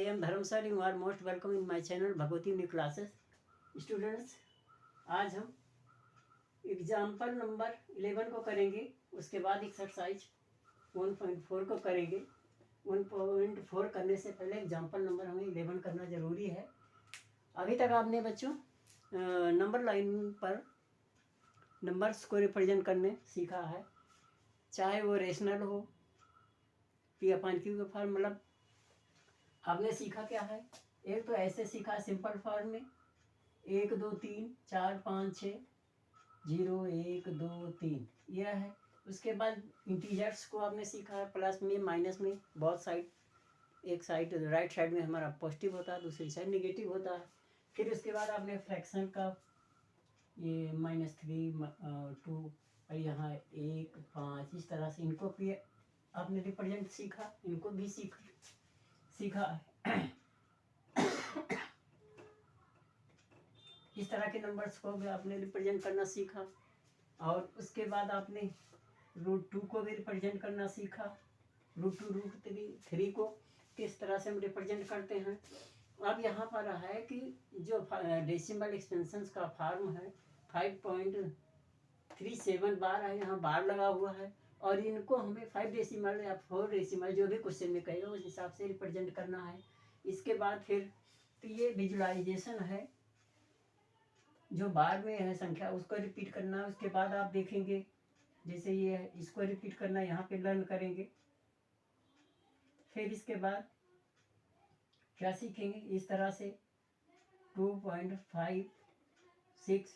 am Dharm sir, you are most welcome in my channel Bhagwati new classes. Students, आज हम example number 11 को करेंगे, उसके बाद एक्सरसाइज 1.4 को करेंगे। 1.4 करने से पहले एग्जाम्पल नंबर हमें 11 करना ज़रूरी है। अभी तक आपने बच्चों नंबर लाइन पर नंबर्स को रिप्रेजेंट करने सीखा है, चाहे वो रेशनल हो, पी अपॉन क्यू के फॉर्म, मतलब आपने सीखा क्या है। एक तो ऐसे सीखा सिंपल फॉर्म में 1 2 3 4 5 6 0 1 2 3 यह है। उसके बाद इंटीजर्स को आपने सीखा है, प्लस में माइनस में, बहुत साइड, एक साइड राइट साइड में हमारा पॉजिटिव होता है, दूसरी साइड नेगेटिव होता है। फिर उसके बाद आपने फ्रैक्शन का ये -3 2 और यहाँ 1 5 इस तरह से इनको भी आपने रिप्रेजेंट सीखा, इनको भी सीखा है। इस तरह के नंबर्स को भी आपने रिप्रेजेंट करना सीखा। और उसके बाद आपने √2 को भी रिप्रेजेंट करना सीखा। √2 √3 को किस तरह से हम रिप्रेजेंट करते हैं। अब यहाँ पर है कि जो डेसिमल एक्सपेंशंस का फॉर्म है 5.37 बार है, यहाँ बार लगा हुआ है, और इनको हमें 5 डेसिमल या 4 डेसिमल जो भी क्वेश्चन में कहेगा उस हिसाब से रिप्रेजेंट करना है। इसके बाद फिर तो ये विजुलाइजेशन है, जो बार में है संख्या उसको रिपीट करना। उसके बाद आप देखेंगे जैसे ये है, इसको रिपीट करना, यहाँ पे लर्न करेंगे। फिर इसके बाद क्या सीखेंगे, इस तरह से 2.56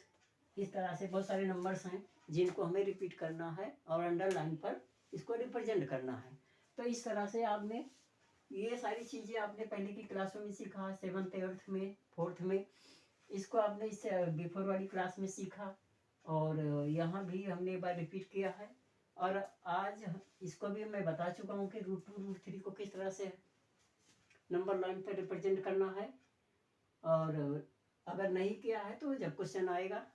इस तरह से बहुत सारे नंबर्स हैं जिनको हमें रिपीट करना है और अंडरलाइन पर इसको रिप्रेजेंट करना है। तो इस तरह से आपने ये सारी चीज़ें आपने पहले की क्लासों में सीखा, 7th 8th में 4th में, इसको आपने इससे बिफोर वाली क्लास में सीखा, और यहाँ भी हमने एक बार रिपीट किया है। और आज इसको भी मैं बता चुका हूँ कि √2 √3 को किस तरह से नंबर लाइन पर रिप्रेजेंट करना है। और अगर नहीं किया है तो जब क्वेश्चन आएगा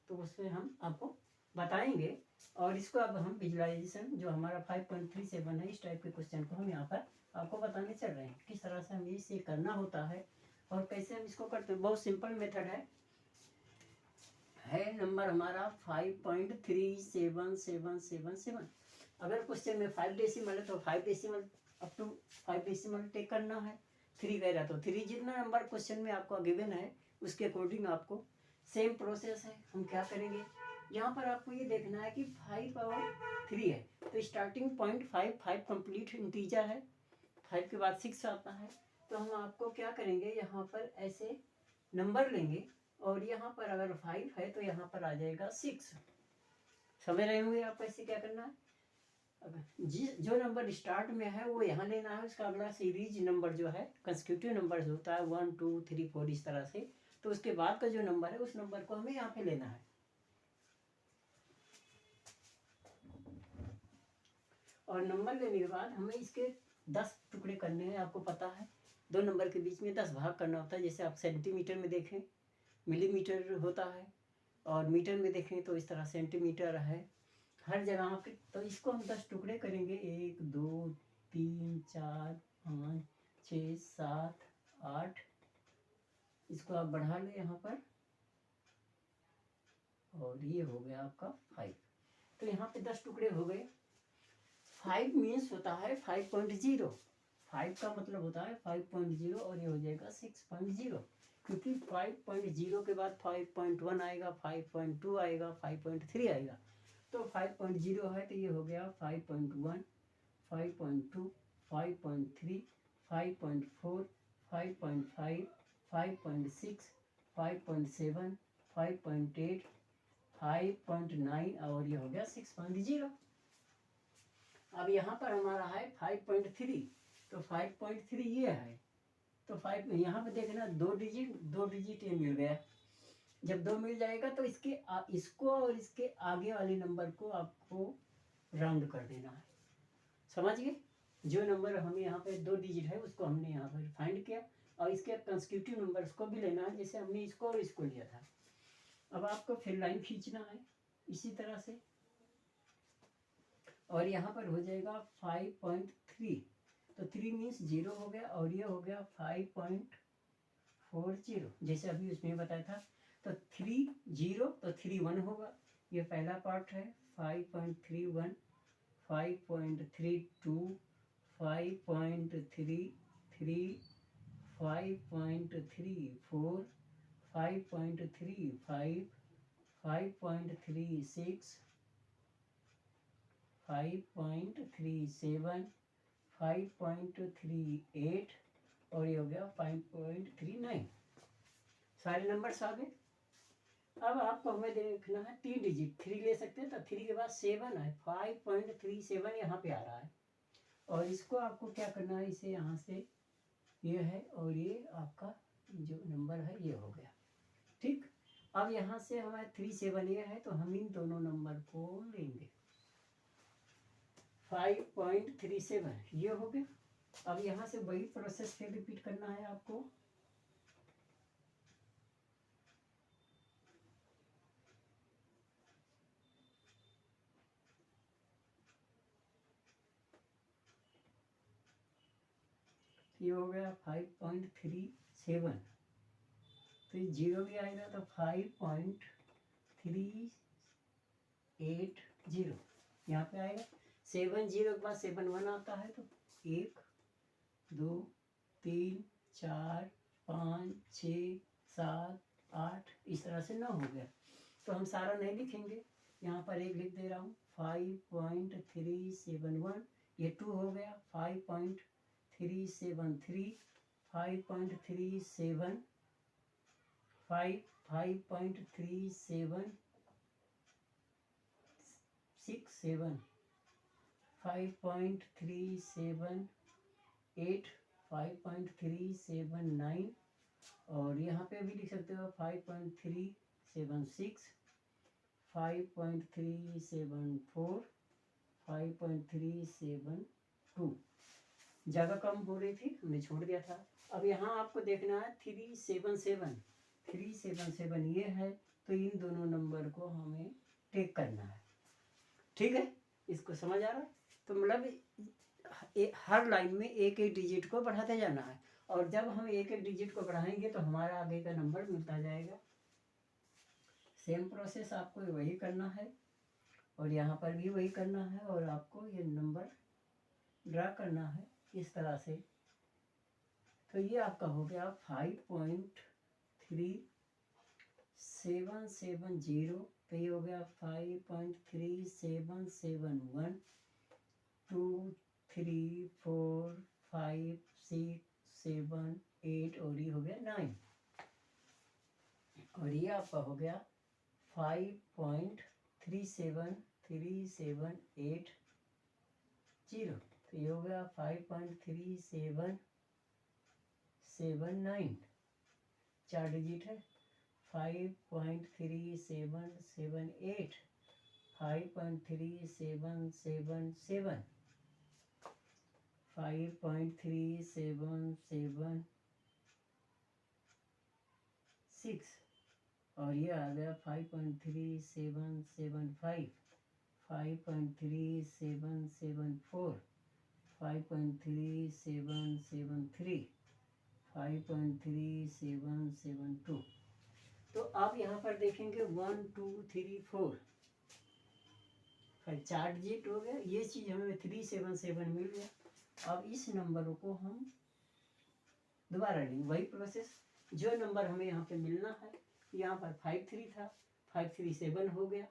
तो उसमें हम आपको बताएंगे। और इसको अब हम विजुलाइजेशन जो हमारा 5.37 है, इस टाइप के क्वेश्चन को हम यहाँ पर आपको बताने चल रहे हैं किस तरह से हमें इसे करना होता है और कैसे हम इसको करते हैं। बहुत सिंपल मेथड है नंबर हमारा 5.3777। अगर क्वेश्चन में 5 डेसिमल है तो 5 decimal up to 5 decimal take करना है। 3 कह रहा तो 3, जितना नंबर क्वेश्चन में आपको गिवन है उसके अकॉर्डिंग आपको सेम प्रोसेस है। हम क्या करेंगे, यहाँ पर आपको ये देखना है कि 5 और 3 है तो स्टार्टिंग पॉइंट 5 कंप्लीट इंटीजर है, 5 के बाद 6 आता है। तो हम आपको क्या करेंगे, यहाँ पर ऐसे नंबर लेंगे और यहाँ पर अगर 5 है तो यहाँ पर आ जाएगा 6। समझ रहे होंगे आप कैसे क्या करना है। जो नंबर स्टार्ट में है वो यहाँ लेना है, उसका अगला सीरीज नंबर जो है कंसेक्यूटिव नंबर होता है 1 2 3 4 इस तरह से, तो उसके बाद का जो नंबर है उस नंबर को हमें यहाँ पे लेना है। और नंबर लेने के बाद हमें इसके 10 टुकड़े करने हैं। आपको पता है 2 नंबर के बीच में 10 भाग करना होता है। जैसे आप सेंटीमीटर में देखें मिलीमीटर होता है, और मीटर में देखें तो इस तरह सेंटीमीटर है हर जगह पे। तो इसको हम 10 टुकड़े करेंगे, 1 2 3 4 5 6 7 8। इसको आप बढ़ा लें यहाँ पर, और ये हो गया आपका 5। तो यहाँ पे 10 टुकड़े हो गए। 5 मीन्स होता है 5.0, 5 का मतलब होता है 5.0, और ये हो जाएगा 6.0, क्योंकि 5.0 के बाद 5.1 आएगा, 5.2 आएगा, 5.3 आएगा। तो 5.0 है तो ये हो गया 5.1 5.2 5.3 5.4 5.5 5.6 5.7 5.8 5.9 और ये हो गया 6.0। अब यहाँ पर हमारा है 5.3, तो 5.3 ये है। तो 5 यहाँ पे देखना 2 डिजिट ये मिल गया। जब 2 मिल जाएगा तो इसको और इसके आगे वाले नंबर को आपको राउंड कर देना है। समझ गए। जो नंबर हमें यहाँ पे 2 डिजिट है उसको हमने यहाँ पर फाइंड किया, और इसके कंसेक्यूटिव नंबर्स को भी लेना है, जैसे हमने इसको और इसको लिया था। अब आपको फिर लाइन खींचना है इसी तरह से, और यहाँ पर हो जाएगा 5.3। तो 3 मीन्स 0 हो गया और ये हो गया 5.40, जैसे अभी उसमें बताया था। तो 3 0 तो 3 1 होगा, ये पहला पार्ट है। 5.31, 5.32, 5.33, 5.34, 5.35, 5.36, 5.37, 5.38 और ये हो गया 5.39। सारे नंबर्स आ गए। अब आपको हमें देखना है 3 डिजिट, 3 ले सकते हैं, तो 3 के बाद 7 है, 5.37 यहाँ पे आ रहा है। और इसको आपको क्या करना है, इसे यहाँ से ये है और ये आपका जो नंबर है ये हो गया। ठीक, अब यहाँ से हमारे 3 7 ये है, तो हम इन दोनों नंबर को लेंगे। 5.37 ये हो गया। अब यहाँ से वही प्रोसेस फिर रिपीट करना है आपको। ये हो गया 5.37, तो 0 भी आएगा तो 5.380 यहाँ पे आएगा। 7 0 के बाद 7 1 आता है, तो 1 2 3 4 5 6 7 8 इस तरह से 9 हो गया। तो हम सारा नहीं लिखेंगे, यहाँ पर एक लिख दे रहा हूँ। 5.371 ये 2 हो गया। 5.373, 5.37, 5.3767, 5.378, 5.379 और यहाँ पे भी लिख सकते हो 5.376, 5.374, 5.372। ज़्यादा कम हो रही थी, हमने छोड़ दिया था। अब यहाँ आपको देखना है 377 ये है, तो इन दोनों नंबर को हमें टेक करना है। ठीक है, इसको समझ आ रहा है? तो मतलब हर लाइन में एक एक डिजिट को बढ़ाते जाना है, और जब हम एक एक डिजिट को बढ़ाएंगे तो हमारा आगे का नंबर मिलता जाएगा। सेम प्रोसेस आपको वही करना है और यहाँ पर भी वही करना है, और आपको ये नंबर ड्रा करना है इस तरह से। तो ये आपका हो गया 5.3770, तो ये हो गया 5.3771, 2 3 4 5 6 7 8 और ये हो गया 9, और ये आपका हो गया 5.37378, तो ये हो गया 5.3779, 4 डिजिट है। 5.3778, 5.3777, 5.3776 और ये आ गया 5.3775, 5.3774, 5.3773, 5.3772। तो आप यहाँ पर देखेंगे 1 2 3 4 4 डिजिट हो गया। ये चीज़ हमें 377 मिल गया। अब इस नंबरों को हम दोबारा लेंगे, वही प्रोसेस। जो नंबर हमें यहाँ पे मिलना है, यहाँ पर 53 था, 537 हो गया,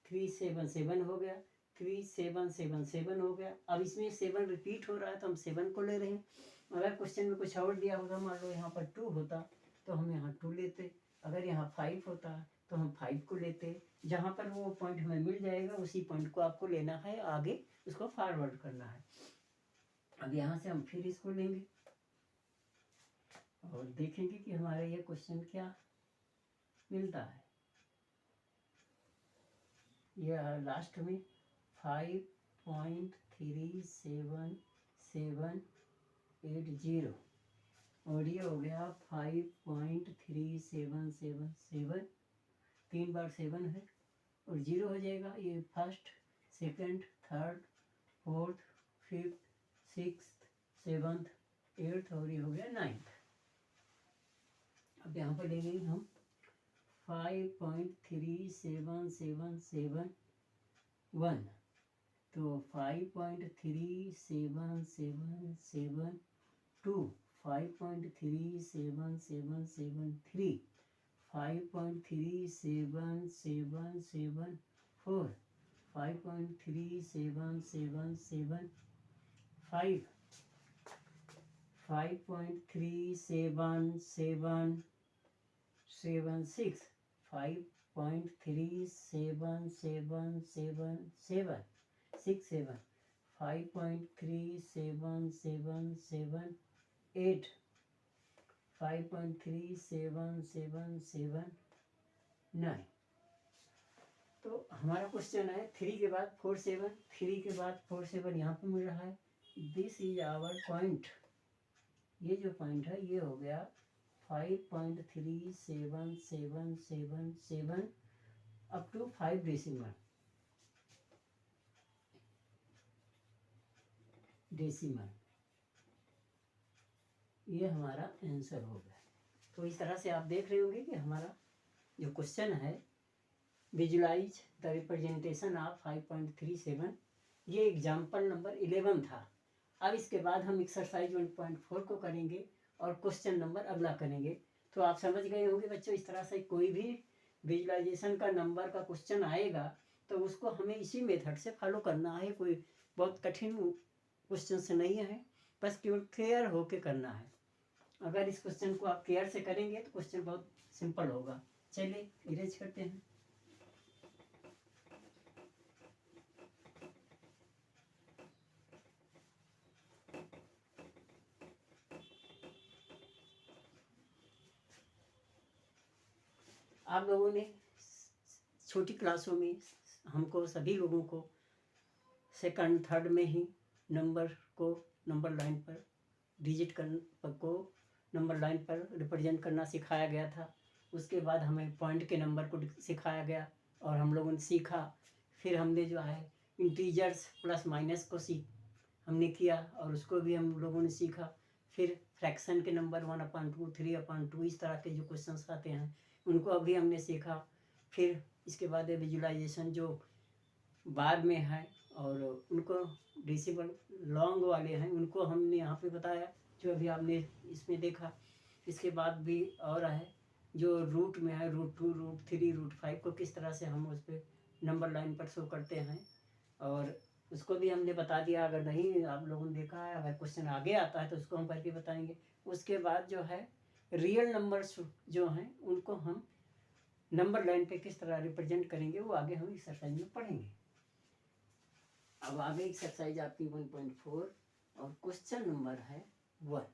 377 हो गया, 3777 हो गया। अब इसमें 7 रिपीट हो रहा है, तो हम 7 को ले रहे हैं। अगर क्वेश्चन में कुछ और दिया होता, मान लो यहाँ पर 2 होता तो हम यहाँ 2 लेते, अगर यहाँ 5 होता तो हम 5 को लेते। जहाँ पर वो पॉइंट हमें मिल जाएगा उसी पॉइंट को आपको लेना है, आगे उसको फॉरवर्ड करना है। अब यहाँ से हम फिर इसको लेंगे और देखेंगे कि हमारा ये क्वेश्चन क्या मिलता है। ये लास्ट में 5.37780 और ये हो गया 5.3777, 3 बार 7 है और 0 हो जाएगा। ये first, second, third, fourth, fifth, sixth, 7th 8th और ये हो गया 9th। अब यहाँ पर लेंगे हम 5.37771, तो 5.37772, 5.37773, 5.37774, 5.37775, 5.37776, 5.3777767, 5.37778, 5.37779। तो हमारा क्वेश्चन है 3 के बाद 4 7, 3 के बाद 4 7 यहाँ पे मिल रहा है। दिस इज आवर पॉइंट, ये जो पॉइंट है ये हो गया 5.37777 अप टू 5 डेसिमल। ये हमारा आंसर हो गया। तो इस तरह से आप देख रहे होंगे कि हमारा जो क्वेश्चन है विजुलाइज द रिप्रेजेंटेशन ऑफ 5.37, ये एग्जाम्पल नंबर 11 था। अब इसके बाद हम एक्सरसाइज 1.4 को करेंगे और क्वेश्चन नंबर अगला करेंगे। तो आप समझ गए होंगे बच्चों, इस तरह से कोई भी विजुलाइजेशन का नंबर का क्वेश्चन आएगा तो उसको हमें इसी मेथड से फॉलो करना है। कोई बहुत कठिन क्वेश्चन से नहीं है, बस केवल क्लियर होके करना है। अगर इस क्वेश्चन को आप केयर से करेंगे तो क्वेश्चन बहुत सिंपल होगा। चलिए इरेज करते हैं। आप लोगों ने छोटी क्लासों में हमको सभी लोगों को सेकंड थर्ड में ही नंबर को नंबर लाइन पर डिजिट को नंबर लाइन पर रिप्रेजेंट करना सिखाया गया था। उसके बाद हमें पॉइंट के नंबर को सिखाया गया और हम लोगों ने सीखा। फिर हमने जो है इंटीजर्स प्लस माइनस को हमने किया और उसको भी हम लोगों ने सीखा। फिर फ्रैक्शन के नंबर 1/2, 3/2 इस तरह के जो क्वेश्चंस आते हैं उनको अभी हमने सीखा। फिर इसके बाद विजुलाइजेशन जो बाद में है और उनको डेसिमल लॉन्ग वाले हैं उनको हमने यहाँ पे बताया जो अभी आपने इसमें देखा। इसके बाद भी और है जो रूट में है, √2, √3, √5 को किस तरह से हम उस पर नंबर लाइन पर शो करते हैं और उसको भी हमने बता दिया। अगर नहीं आप लोगों ने देखा है, अगर क्वेश्चन आगे आता है तो उसको हम करके बताएंगे। उसके बाद जो है रियल नंबर्स जो हैं उनको हम नंबर लाइन पे किस तरह रिप्रेजेंट करेंगे वो आगे हम एक्सरसाइज में पढ़ेंगे। अब आगे एक्सरसाइज आपकी 1.4 और क्वेश्चन नंबर है 1।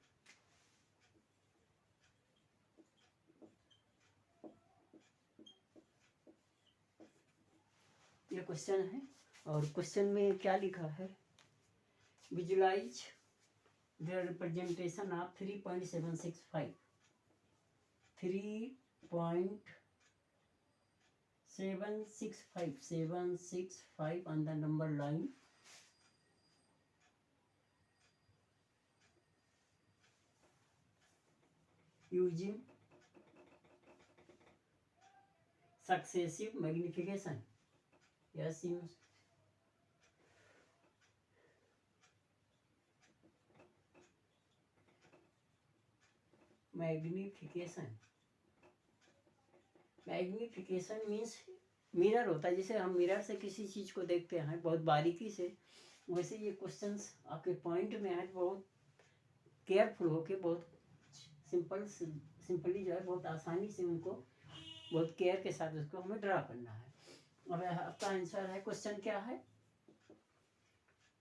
ये क्वेश्चन है और क्वेश्चन में क्या लिखा है, visualise the representation of 3.765 3.765 on the number line using successive magnification. Yes, use magnification. Magnification means mirror होता है, जैसे हम मिरर से किसी चीज को देखते हैं बहुत बारीकी से, वैसे ये क्वेश्चंस आपके पॉइंट में है बहुत केयरफुल होके बहुत सिंपली जो है बहुत आसानी से उनको बहुत केयर के साथ उसको हमें ड्रा करना है। अब आपका आंसर है, क्वेश्चन क्या है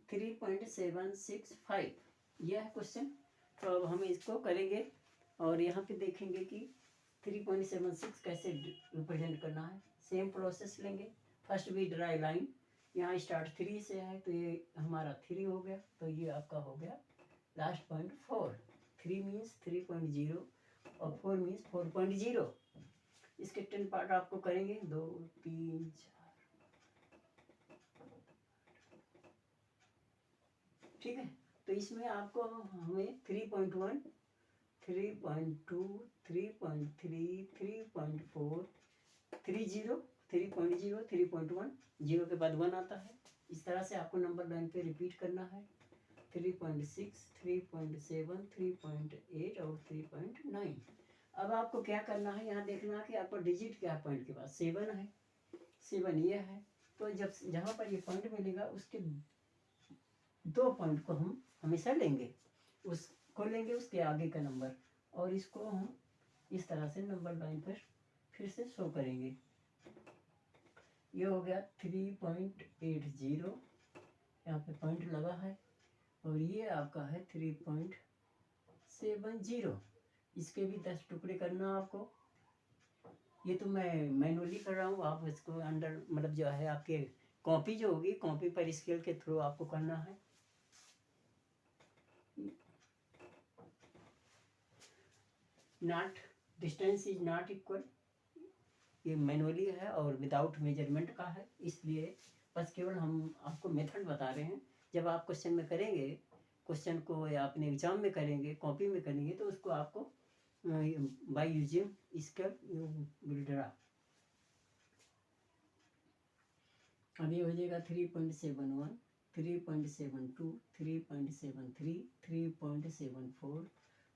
3.765 यह है क्वेश्चन। तो अब हम इसको करेंगे और यहाँ पे देखेंगे कि 3.76 कैसे रिप्रेजेंट करना है। सेम प्रोसेस लेंगे। फर्स्ट भी ड्राई लाइन, यहाँ स्टार्ट 3 से है तो ये हमारा 3 हो गया, तो ये आपका हो गया लास्ट पॉइंट 4। 3 मीन्स 3.0 और 4 मीन्स 4.0। इसके 10 पार्ट आपको करेंगे, 2 3 4, ठीक है। तो इसमें आपको हमें 3.1, 3.2, 3.3, 3.4, 30, 3.0, 3.1, 0 के बाद 1 आता है। इस तरह से आपको नंबर लाइन पे रिपीट करना है। 3.6, 3.7, 3.8 और 3.9। अब आपको क्या करना है, यहाँ देखना है कि आपको डिजिट क्या है पॉइंट के बाद 7 है, 7 ये है। तो जब जहाँ पर ये पॉइंट मिलेगा उसके 2 पॉइंट को हम हमेशा लेंगे, उसको लेंगे उसके आगे का नंबर, और इसको हम इस तरह से नंबर लाइन पर फिर से शो करेंगे। ये हो गया 3.80, यहाँ पे पॉइंट लगा है, और ये आपका है 3.70। इसके भी 10 टुकड़े करना आपको। ये तो मैं मैनुअली कर रहा हूँ, आप इसको अंडर मतलब जो है आपके कॉपी जो होगी, कॉपी पर स्केल के थ्रू आपको करना है। Not distance is not equal, ये मैनुअली है और विदाउट मेजरमेंट का है, इसलिए बस केवल हम आपको मेथड बता रहे हैं। जब आप क्वेश्चन में करेंगे, क्वेश्चन को या अपने एग्जाम में करेंगे, कॉपी में करेंगे, तो उसको आपको by using scale you will draw. अब ये हो जाएगा 3.71, 3.72, 3.73, 3.74,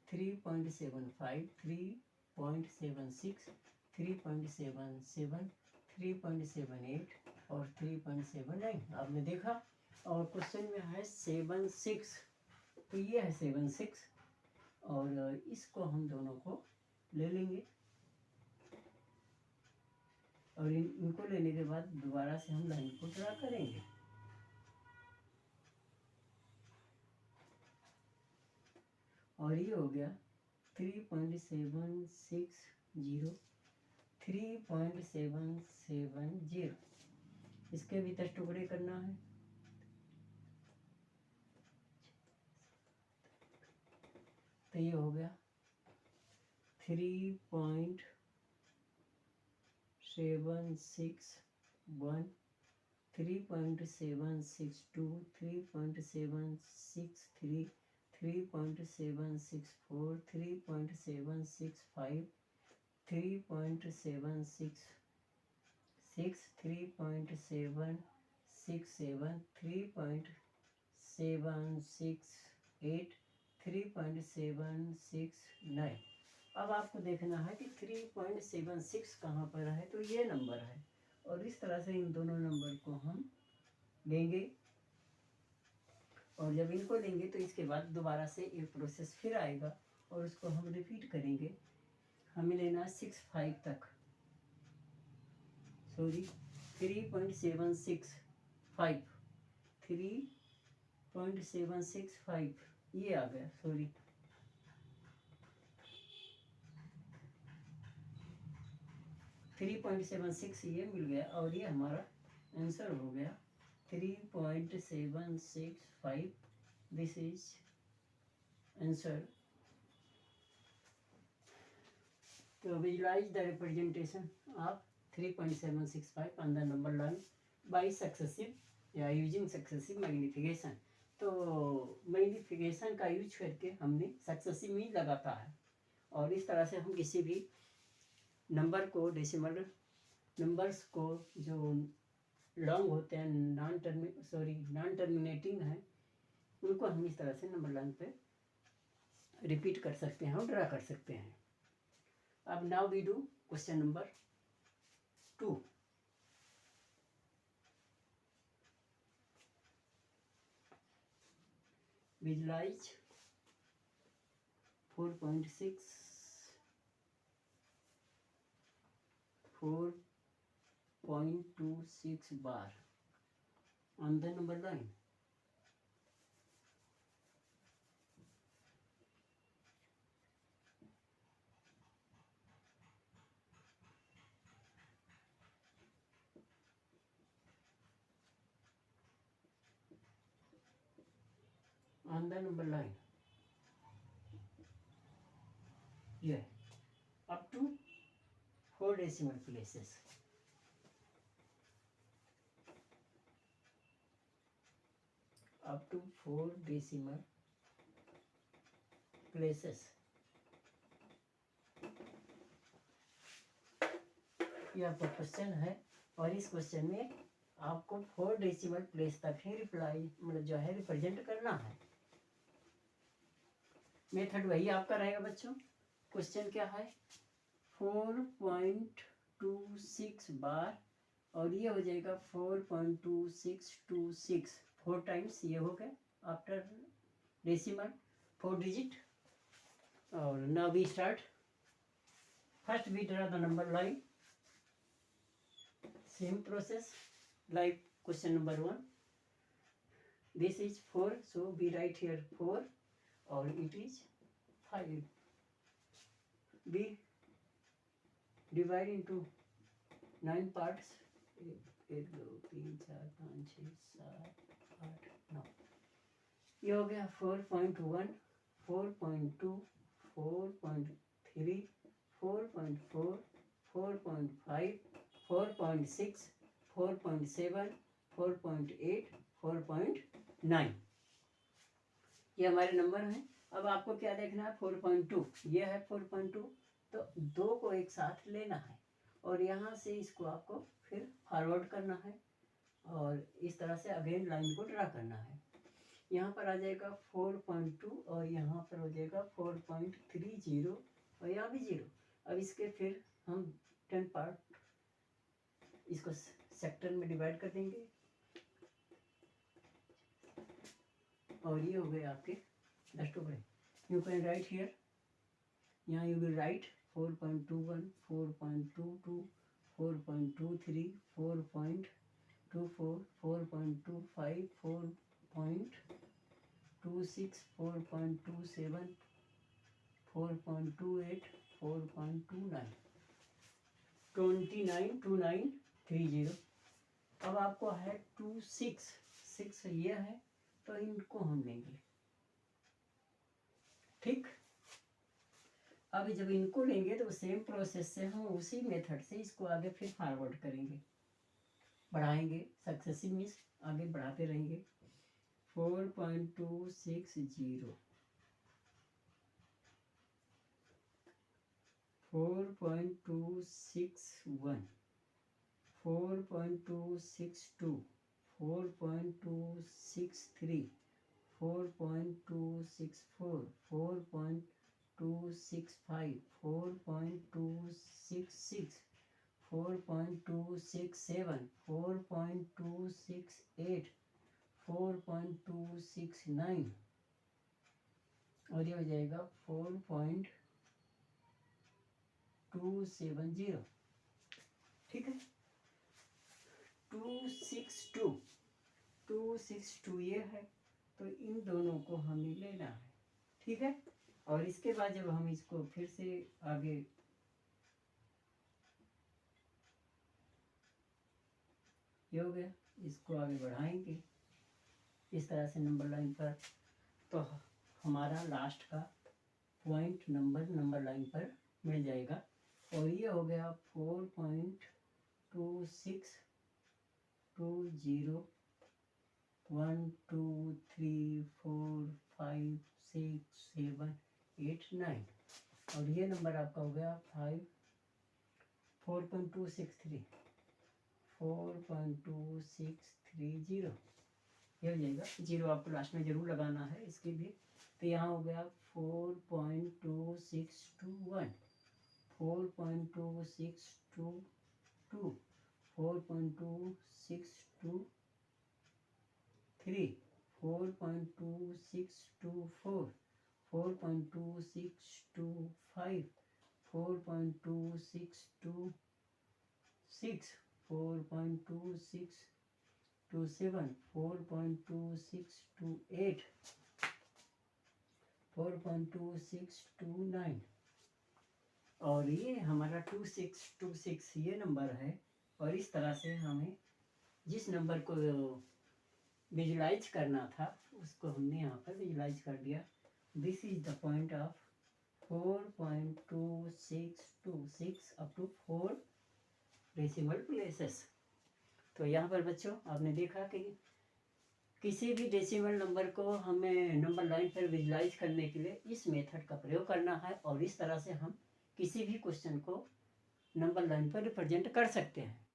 3.75, 3.76, 3.77, 3.78 और 3.79 आपने देखा। और क्वेश्चन में है 76, तो ये है 76, और इसको हम दोनों को ले लेंगे, और इनको लेने के बाद दोबारा से हम लाइन को ड्रा करेंगे। और ये हो गया 3.760, 3.770। इसके भी 10 टुकड़े करना है। तो ये हो गया 3.761, 3.762, 3.763, 3.764, 3.765, 3.766, 3.767, 3.768, 3.769। अब आपको देखना है कि 3.76 कहाँ पर है, तो ये नंबर है, और इस तरह से इन दोनों नंबर को हम लेंगे। और जब इनको लेंगे तो इसके बाद दोबारा से ये प्रोसेस फिर आएगा, और उसको हम रिपीट करेंगे। हमें लेना है 65 तक, सॉरी 3.765, 3.765 ये आ गया, सॉरी 3.76 ये मिल गया, और ये हमारा आंसर हो गया 3.765। This is answer. तो visualize the representation of 3.765 on the number line by successive या यूजिंग सक्सेसिव मैग्निफिकेशन। तो मैग्निफिकेशन का यूज करके हमने सक्सेसिव में लगाता है, और इस तरह से हम किसी भी नंबर को, डेसिमल नंबर्स को जो लॉन्ग होते हैं, नॉन टर्मिनेटिंग है, उनको हम इस तरह से नंबर लाइन पे रिपीट कर सकते हैं और ड्रा कर सकते हैं। अब now we do question number 2। Visualise 4.6, 4.26 bar on the number line. On the number line, yeah, up to 4 decimal places. Up to 4 decimal places. ये आपका क्वेश्चन है और इस क्वेश्चन में आपको 4 डेसिमल प्लेस तक ही रिप्लाई मतलब जो है रिप्रेजेंट करना है। मेथड वही आपका रहेगा बच्चों। क्वेश्चन क्या है 4.26 बार और ये हो जाएगा 4.2626 4 टाइम्स ये हो गया आफ्टर डेसिमल 4 डिजिट। और now we start. First we draw the number line. Same process like question number 1. This is 4, so we write here 4 or it is 5. We divide into 9 parts. 1 2 3 4 5 6 7 8 9। ये हो गया 4.1 4.2 4.3 4.4 4.5 4.6 4.7 4.8 4.9 ये हमारे नंबर हैं। अब आपको क्या देखना है 4.2 ये है 4.2 तो 2 को एक साथ लेना है और यहाँ से इसको आपको फिर फॉरवर्ड करना है और इस तरह से अगेन लाइन को ड्रा करना है। यहाँ पर आ जाएगा 4.2 और यहाँ पर हो जाएगा 4.30 और यहाँ भी 0। अब इसके फिर हम 10 पार्ट इसको सेक्टर में डिवाइड कर देंगे और ये हो गए आपके 10 टुकड़े। यू कैन राइट हियर, यहाँ यू विल राइट 4.21 4.22 4.23 4.24 4.25 4.26 4.27 4.28 4.29 292930। अब आपको है 26 ये है तो इनको हम लेंगे। ठीक, अब जब इनको लेंगे तो सेम प्रोसेस से हम उसी मेथड से इसको आगे फिर फॉरवर्ड करेंगे, बढ़ाएंगे सक्सेसिव मीन्स आगे बढ़ाते रहेंगे। 4.260 4.261 4.262 4.263 4.264 4.265 4.266 4.267 4.268 4.269 और ये हो जाएगा 4.270। ठीक है, 262 ये है तो इन दोनों को हमें लेना है। ठीक है, और इसके बाद जब हम इसको फिर से आगे ये हो गया, इसको आगे बढ़ाएंगे इस तरह से नंबर लाइन पर तो हमारा लास्ट का पॉइंट नंबर लाइन पर मिल जाएगा। और ये हो गया 4.2620 1 2 3 4 5 6 7 8 9 और ये नंबर आपका हो गया 4.263 4.2630 ये हो जाएगा। 0 आपको लास्ट में जरूर लगाना है इसके लिए। तो यहाँ हो गया 4.2621 4.2622 4.2623 4.2624 4.2625 4.2626 4.2627 4.2628 4.2629 और ये हमारा 2626 ये नंबर है। और इस तरह से हमें जिस नंबर को विजुलाइज करना था उसको हमने यहाँ पर विजुलाइज कर दिया। This is the point of 4.2626 up to 4 decimal places. तो यहाँ पर बच्चों आपने देखा कि किसी भी डेसिमल नंबर को हमें नंबर लाइन पर विजुलाइज करने के लिए इस मेथड का प्रयोग करना है, और इस तरह से हम किसी भी क्वेश्चन को नंबर लाइन पर रिप्रेजेंट कर सकते हैं।